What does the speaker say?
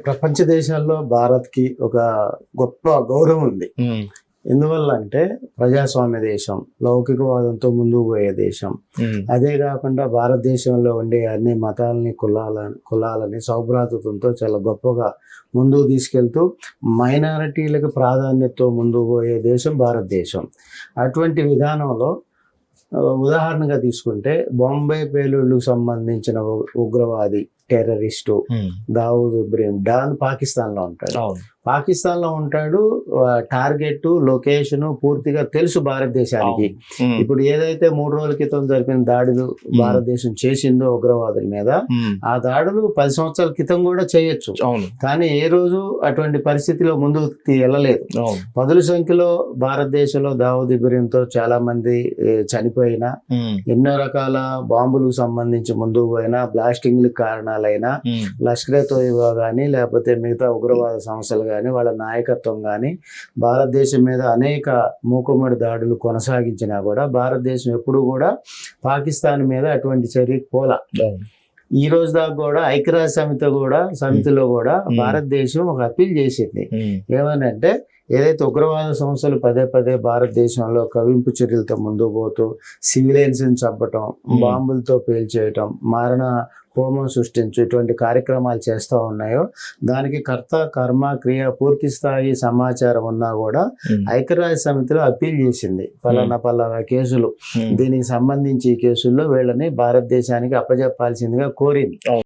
ప్రపంచ దేశాల్లో భారత్కి ఒక గొప్ప గౌరవం ఉంది. ఎందువల్ల అంటే ప్రజాస్వామ్య దేశం, లౌకికవాదంతో ముందుకు పోయే దేశం. అదే కాకుండా భారతదేశంలో ఉండే అన్ని మతాలని కులాలని సౌభ్రాతృత్వంతో చాలా గొప్పగా ముందుకు తీసుకెళ్తూ మైనారిటీలకు ప్రాధాన్యతతో ముందుకు పోయే దేశం భారతదేశం. అటువంటి విధానంలో ఉదాహరణగా తీసుకుంటే బాంబే పేలుళ్లకు సంబంధించిన ఉగ్రవాది టెర్రరిస్టు దావూద్ ఇబ్రహీం డాన్ పాకిస్తాన్లో ఉంటాడు. టార్గెట్ లొకేషన్ పూర్తిగా తెలుసు భారతదేశానికి. ఇప్పుడు ఏదైతే 3 రోజుల క్రితం జరిపిన దాడులు భారతదేశం చేసిందో ఉగ్రవాదుల మీద, ఆ దాడులు 10 సంవత్సరాల క్రితం కూడా చేయొచ్చు. కానీ ఏ రోజు అటువంటి పరిస్థితిలో ముందుకు వెళ్ళలేదు. పదుల సంఖ్యలో భారతదేశంలో దావూద్ ఇబ్రహీంతో చాలా మంది చనిపోయినా, ఎన్నో రకాల బాంబులకు సంబంధించి ముందుకు పోయినా, బ్లాస్టింగ్లకు కారణాలైనా లష్కరే తోయిబా కానీ లేకపోతే మిగతా ఉగ్రవాద సంస్థలు కానీ వాళ్ళ నాయకత్వం కానీ భారతదేశం మీద అనేక మూకుమ్మడి దాడులు కొనసాగించినా కూడా భారతదేశం ఎప్పుడు కూడా పాకిస్తాన్ మీద అటువంటి చర్యకు పోలా. ఈ రోజు దాకా కూడా ఐక్యరాజ్య సమితిలో కూడా భారతదేశం ఒక అప్పీల్ చేసింది. ఏమనంటే ఏదైతే ఉగ్రవాద సంస్థలు పదే భారతదేశంలో కవింపు చర్యలతో ముందుకు పోతూ సివిలియన్స్ని చంపటం, బాంబులతో పేల్చేయటం, మారణ హోమం సృష్టించు ఇటువంటి కార్యక్రమాలు చేస్తూ ఉన్నాయో దానికి కర్త కర్మ క్రియ పూర్తి స్థాయి సమాచారం ఉన్నా కూడా ఐక్యరాజ్య సమితిలో అప్పీల్ చేసింది. పలానా కేసులు, దీనికి సంబంధించి ఈ కేసుల్లో వీళ్ళని భారతదేశానికి అప్పజెప్పాల్సిందిగా కోరింది.